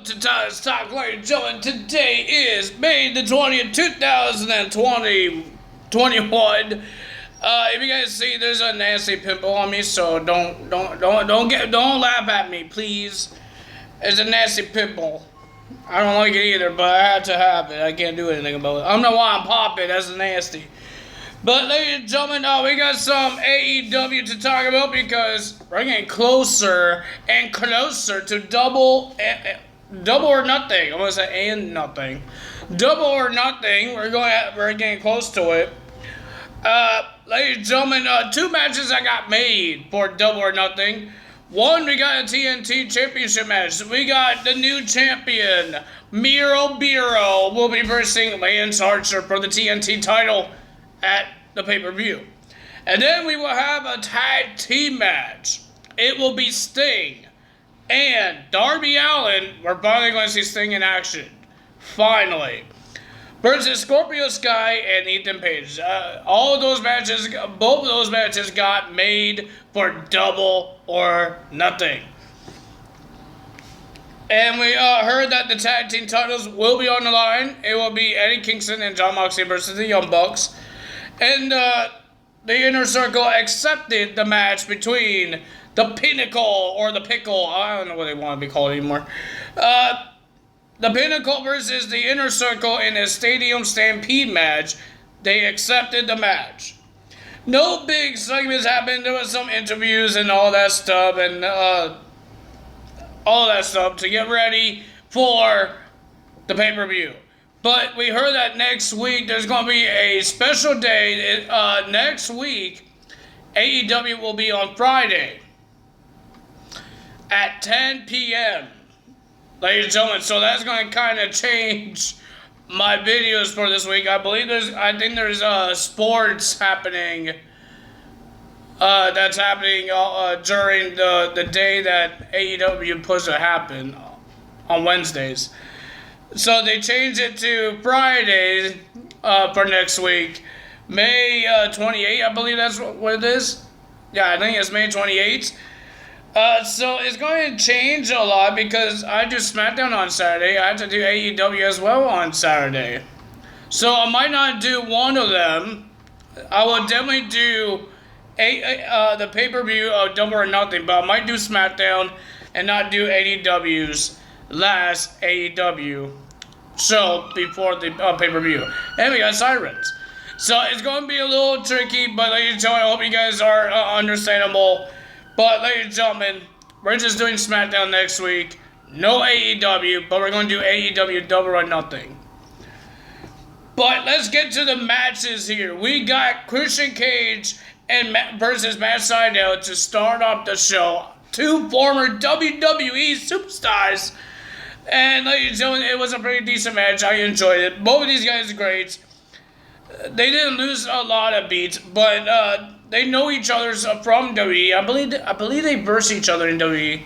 Today's talk, ladies and gentlemen. Today is May the 20th, 2021. If you guys see, there's a nasty pimple on me, so don't laugh at me, please. It's a nasty pimple. I don't like it either, but I had to have it. I can't do anything about it. I don't know why I'm popping. That's nasty. But ladies and gentlemen, we got some AEW to talk about because we're getting closer and closer to double or nothing. I'm gonna say and nothing. Double or nothing. We're getting close to it. Ladies and gentlemen, two matches that got made for double or nothing. One, we got a TNT Championship match. We got the new champion, Miro Biro, will be versing Lance Archer for the TNT title at the pay-per-view. And then we will have a tag team match. It will be Sting and Darby Allin. We're finally going to see Sting in action. Finally. Versus Scorpio Sky and Ethan Page. All of those matches, both of those matches got made for double or nothing. And we heard that the tag team titles will be on the line. It will be Eddie Kingston and Jon Moxley versus the Young Bucks. And the Inner Circle accepted the match between the Pinnacle or the Pickle. I don't know what they want to be called anymore. The Pinnacle versus the Inner Circle in a Stadium Stampede match. They accepted the match. No big segments happened. There was some interviews and all that stuff to get ready for the pay-per-view. But we heard that next week there's going to be a special day. Next week, AEW will be on Friday at 10 p.m. Ladies and gentlemen, so that's going to kind of change my videos for this week. I think there's sports happening. That's happening during the day that AEW puts to happen on Wednesdays. So they changed it to Friday for next week, May 28th. I believe that's what it is. Yeah, I think it's May 28th. So it's going to change a lot because I do SmackDown on Saturday. I have to do AEW as well on Saturday. So I might not do one of them. I will definitely do the pay-per-view of Double or Nothing, but I might do SmackDown and not do AEW's last AEW show before the pay-per-view. And we got Sirens. So it's going to be a little tricky, but ladies and gentlemen, I hope you guys are understandable. But ladies and gentlemen, we're just doing SmackDown next week. No AEW, but we're going to do AEW Double or Nothing. But let's get to the matches here. We got Christian Cage versus Matt Sydal to start off the show. Two former WWE superstars. And ladies and gentlemen, it was a pretty decent match. I enjoyed it. Both of these guys are great. They didn't lose a lot of beats, but they know each other from WWE. I believe they verse each other in WWE.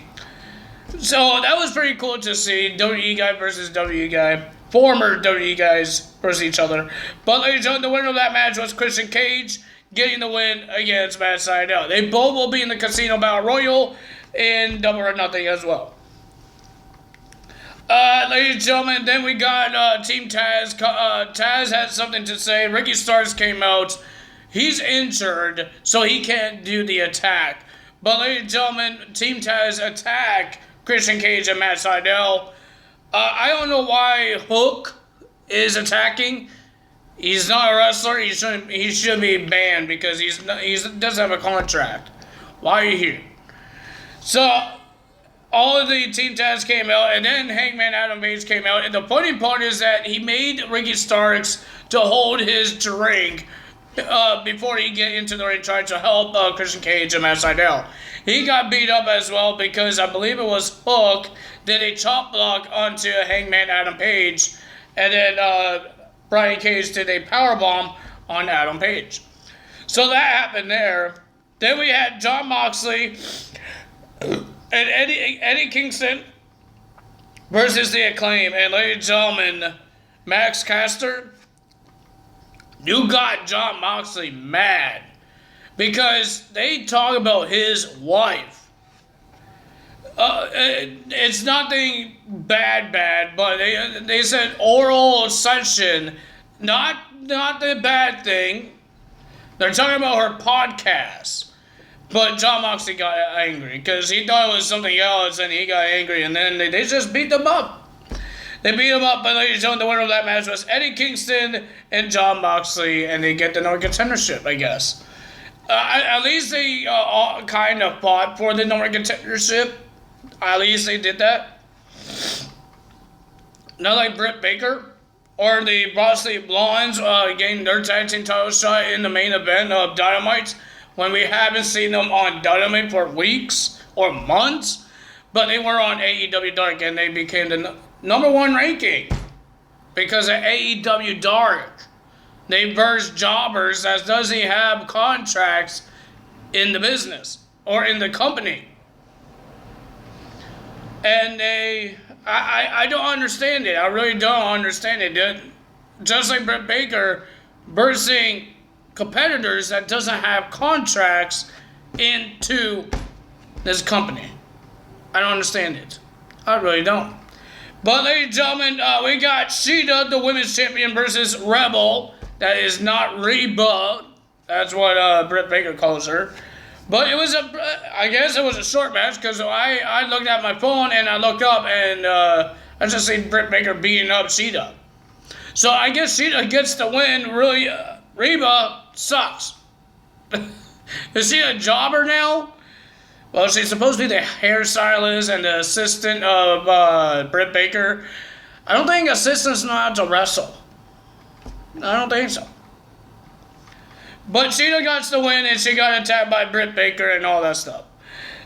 So that was pretty cool to see. WWE guy versus WWE guy. Former WWE guys versus each other. But ladies and gentlemen, the winner of that match was Christian Cage, getting the win against Matt Sydal. They both will be in the Casino Battle Royal in Double or Nothing as well. Ladies and gentlemen, then we got Team Taz. Taz had something to say. Ricky Starks came out. He's injured, so he can't do the attack. But ladies and gentlemen, Team Taz attack Christian Cage and Matt Sydal. I don't know why Hook is attacking. He's not a wrestler. He should be banned because he doesn't have a contract. Why are you here? So all of the Team Taz came out, and then Hangman Adam Page came out. And the funny part is that he made Ricky Starks to hold his drink before he get into the ring, trying to help Christian Cage and Matt Sydal. He got beat up as well because I believe it was Hook did a chop block onto Hangman Adam Page, and then Brian Cage did a powerbomb on Adam Page. So that happened there. Then we had Jon Moxley and Eddie Kingston versus the Acclaim. And ladies and gentlemen, Max Caster, you got Jon Moxley mad because they talk about his wife. It's nothing bad, but they said oral session, not the bad thing. They're talking about her podcast. But Jon Moxley got angry because he thought it was something else and he got angry and then they just beat them up. They beat him up, but ladies and gentlemen, the winner of that match was Eddie Kingston and Jon Moxley, and they get the North Contendership, I guess. At least they kind of fought for the North Contendership. At least they did that. Not like Britt Baker or the Bosley Blondes getting their tag team title shot in the main event of Dynamite when we haven't seen them on Dynamite for weeks or months. But they were on AEW Dark and they became the number one ranking because of AEW Dark. They versed jobbers that doesn't have contracts in the business or in the company. And I don't understand it. I really don't understand it. Just like Britt Baker versing competitors that doesn't have contracts into this company. I don't understand it. I really don't. But ladies and gentlemen, we got Sheeta, the women's champion, versus Rebel. That is not Reba. That's what Britt Baker calls her. But it was I guess it was a short match because I looked at my phone and I looked up and I just seen Britt Baker beating up Sheeta. So I guess Sheeta gets the win. Really, Reba sucks. Is she a jobber now? Well, she's supposed to be the hairstylist and the assistant of Britt Baker. I don't think assistants know how to wrestle. I don't think so. But Sheeta got the win and she got attacked by Britt Baker and all that stuff.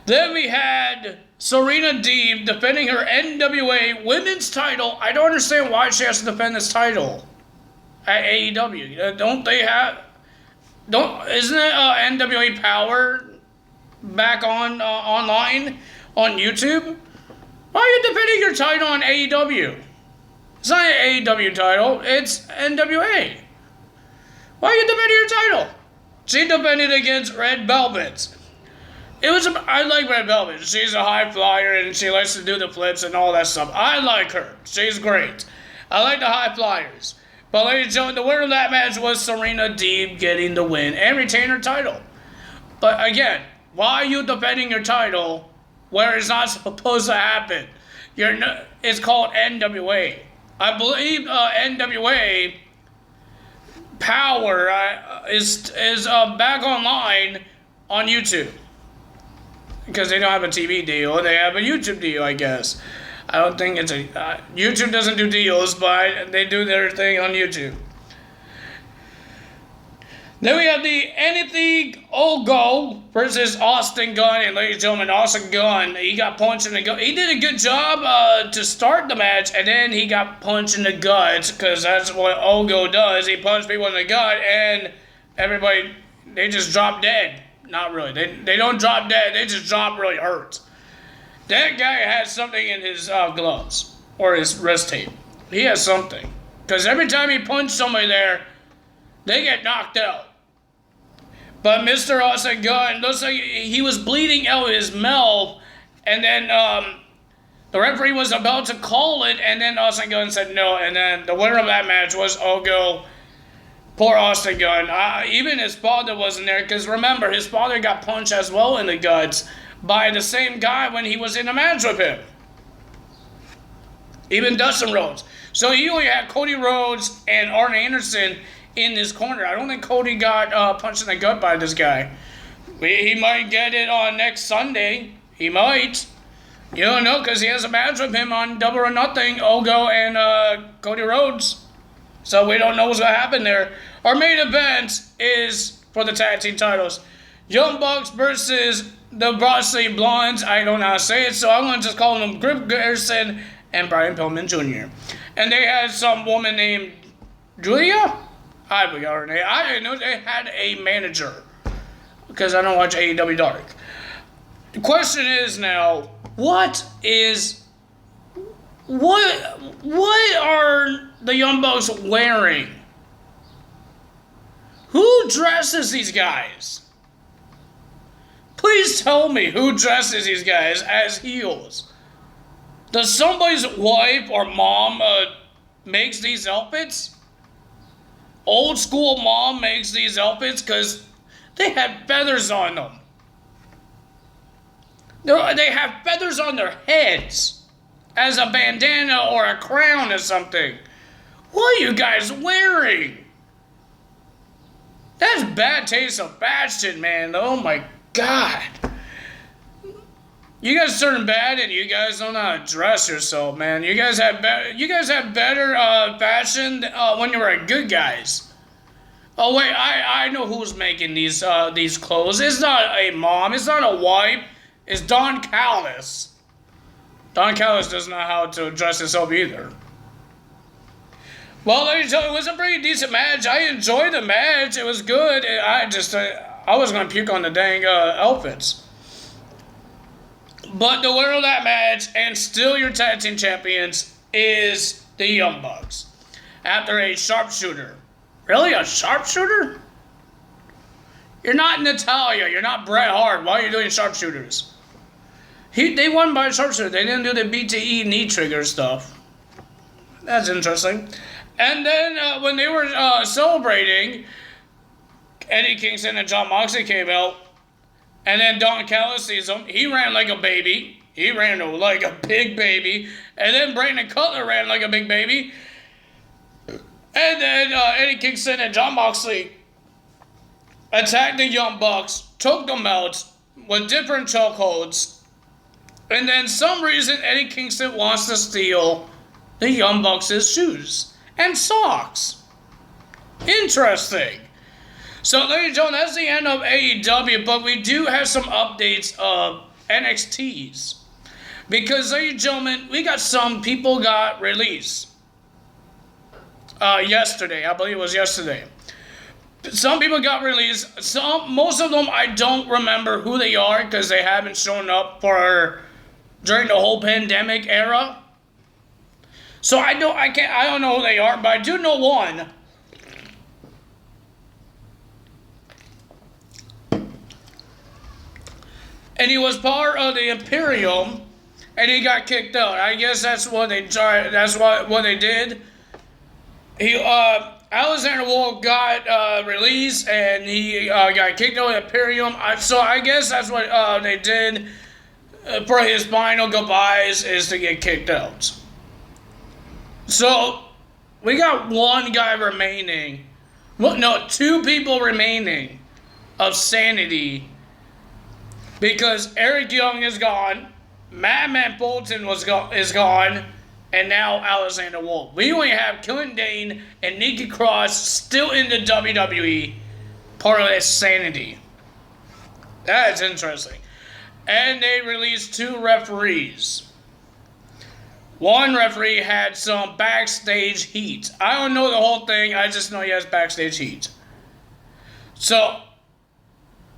Then we had Serena Deeb defending her NWA women's title. I don't understand why she has to defend this title at AEW. Don't they have... Isn't it NWA Power back on online on YouTube? Why are you defending your title on AEW? It's not an AEW title, it's NWA. Why are you defending your title? She defended against Red Velvet. I like Red Velvet. She's a high flyer and she likes to do the flips and all that stuff. I like her. She's great. I like the high flyers. But ladies and gentlemen, the winner of that match was Serena Deeb getting the win and retain her title. But again, why are you defending your title where it's not supposed to happen? It's called NWA. I believe NWA Power is back online on YouTube. Because they don't have a TV deal, they have a YouTube deal, I guess. I don't think it's YouTube doesn't do deals, but they do their thing on YouTube. Then we have the Anything Ogo versus Austin Gunn. And ladies and gentlemen, Austin Gunn, he got punched in the gut. He did a good job to start the match, and then he got punched in the guts, because that's what Ogo does. He punched people in the gut, and everybody, they just drop dead. Not really. They don't drop dead. They just drop really hurt. That guy has something in his gloves or his wrist tape. He has something. Because every time he punched somebody there, they get knocked out. But Mr. Austin Gunn, looks like he was bleeding out his mouth. And then the referee was about to call it. And then Austin Gunn said no. And then the winner of that match was Ogo. Poor Austin Gunn. Even his father wasn't there. Because remember, his father got punched as well in the guts by the same guy when he was in a match with him. Even Dustin Rhodes. So he only had Cody Rhodes and Arn Anderson in his corner. I don't think Cody got punched in the gut by this guy. He might get it on next Sunday. He might. You don't know, because he has a match with him on Double or Nothing, Ogo and Cody Rhodes. So we don't know what's going to happen there. Our main event is for the tag team titles. Young Bucks versus the Bosley Blondes. I don't know how to say it, so I'm going to just call them Griff Garrison and Brian Pillman Jr. And they had some woman named Julia? I forgot her name. I didn't know they had a manager, because I don't watch AEW Dark. The question is now, what are the Young Bucks wearing? Who dresses these guys? Please tell me who dresses these guys as heels. Does somebody's wife or mom makes these outfits? Old school mom makes these outfits because they have feathers on them. They have feathers on their heads as a bandana or a crown or something. What are you guys wearing? That's bad taste of fashion, man. Oh my God. You guys turn bad and you guys don't know how to dress yourself, man. You guys have better fashion when you were good guys. Oh wait, I know who's making these clothes. It's not a mom. It's not a wife. It's Don Callis. Don Callis doesn't know how to dress himself either. Well, ladies and gentlemen, it was a pretty decent match. I enjoyed the match. It was good. I was gonna puke on the dang outfits. But the winner of that match, and still your tag team champions, is the Young Bucks. After a sharpshooter. Really? A sharpshooter? You're not Natalia. You're not Bret Hart. Why are you doing sharpshooters? They won by a sharpshooter. They didn't do the BTE knee trigger stuff. That's interesting. And then when they were celebrating, Eddie Kingston and Jon Moxley came out. And then Don Callis sees him. He ran like a baby. He ran like a big baby. And then Brandon Cutler ran like a big baby. And then Eddie Kingston and Jon Moxley attacked the Young Bucks, took them out with different chokeholds. And then some reason Eddie Kingston wants to steal the Young Bucks' shoes and socks. Interesting. So, ladies and gentlemen, that's the end of AEW, but we do have some updates of NXTs. Because, ladies and gentlemen, we got some people got released. Yesterday, I believe it was yesterday. Some people got released. Most of them, I don't remember who they are because they haven't shown up during the whole pandemic era. So I don't know who they are, but I do know one. And he was part of the Imperium, and he got kicked out. I guess that's what they tried. That's what they did. Alexander Wolf got released, and he got kicked out of the Imperium. So I guess that's what they did for his final goodbyes, is to get kicked out. So we got one guy remaining. Well, no, two people remaining of sanity. Because Eric Young is gone, Madman Fulton is gone, and now Alexander Wolf. We only have Killian Dane and Nikki Cross still in the WWE, part of that sanity. That is interesting. And they released two referees. One referee had some backstage heat. I don't know the whole thing, I just know he has backstage heat. So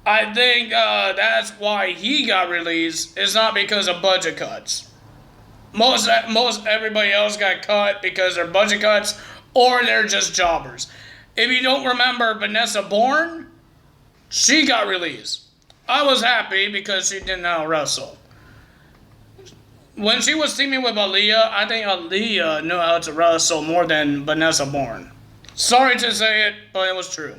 I think that's why he got released. It's not because of budget cuts. Most everybody else got cut because they're budget cuts or they're just jobbers. If you don't remember Vanessa Bourne, she got released. I was happy because she didn't know how to wrestle. When she was teaming with Aaliyah, I think Aaliyah knew how to wrestle more than Vanessa Bourne. Sorry to say it, but it was true.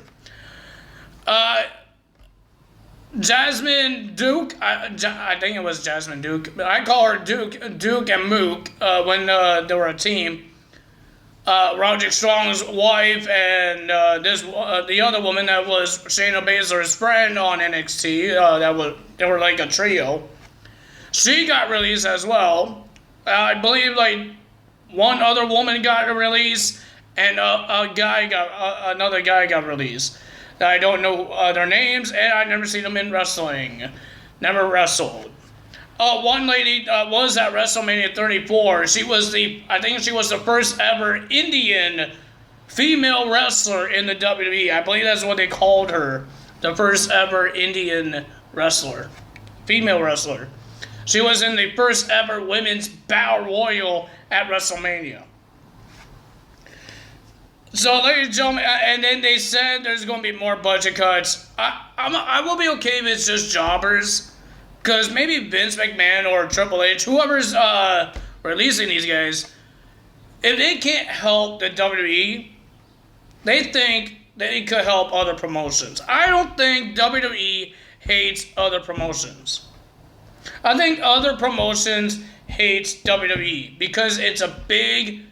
Jasmine Duke, I think it was Jasmine Duke, but I call her Duke and Mook when they were a team. Roderick Strong's wife and the other woman that was Shayna Baszler's friend on NXT, they were like a trio. She got released as well. I believe like one other woman got a release, and another guy got released. I don't know their names, and I've never seen them in wrestling. Never wrestled. One lady was at WrestleMania 34. I think she was the first ever Indian female wrestler in the WWE. I believe that's what they called her. The first ever Indian wrestler. Female wrestler. She was in the first ever women's battle royal at WrestleMania. So, ladies and gentlemen, and then they said there's going to be more budget cuts. I will be okay if it's just jobbers. Because maybe Vince McMahon or Triple H, whoever's releasing these guys, if they can't help the WWE, they think they could help other promotions. I don't think WWE hates other promotions. I think other promotions hates WWE because it's a bigger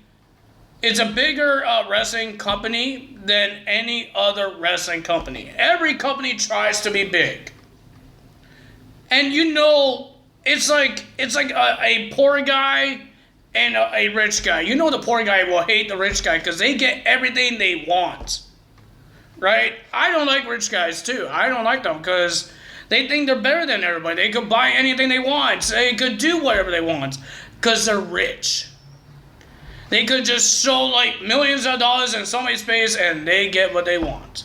wrestling company than any other wrestling company. Every company tries to be big. And you know, it's like a poor guy and a rich guy. You know the poor guy will hate the rich guy because they get everything they want. Right? I don't like rich guys too. I don't like them because they think they're better than everybody. They could buy anything they want. They could do whatever they want because they're rich. They could just show like millions of dollars in somebody's face and they get what they want.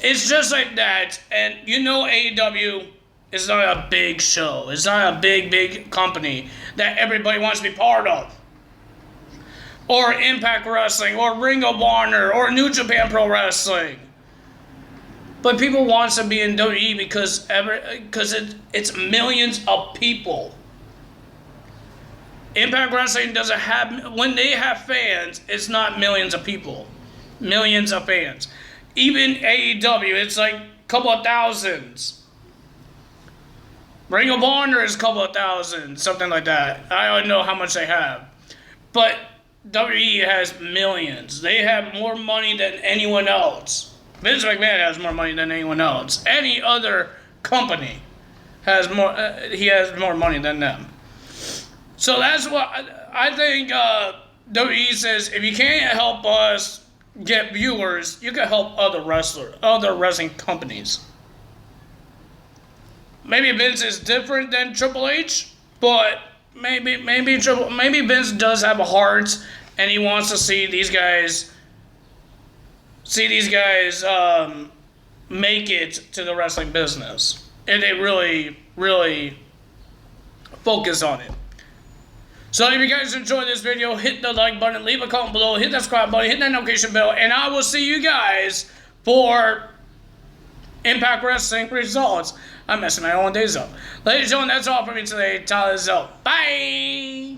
It's just like that. And you know AEW is not a big show. It's not a big company that everybody wants to be part of. Or Impact Wrestling, or Ring of Honor, or New Japan Pro Wrestling. But people want to be in WWE because it's millions of people. Impact Wrestling doesn't have, when they have fans, it's not millions of people. Millions of fans. Even AEW, it's like a couple of thousands. Ring of Honor is a couple of thousand, something like that. I don't know how much they have. But WWE has millions. They have more money than anyone else. Vince McMahon has more money than anyone else. Any other company has more. He has more money than them. So that's what I think. WWE says if you can't help us get viewers, you can help other wrestling companies. Maybe Vince is different than Triple H, but maybe Vince does have a heart, and he wants to see these guys make it to the wrestling business, and they really focus on it. So if you guys enjoyed this video, hit the like button, leave a comment below, hit that subscribe button, hit that notification bell, and I will see you guys for Impact Wrestling results. I'm messing my own days up. Ladies and gentlemen, that's all for me today. Tyler's out. Bye!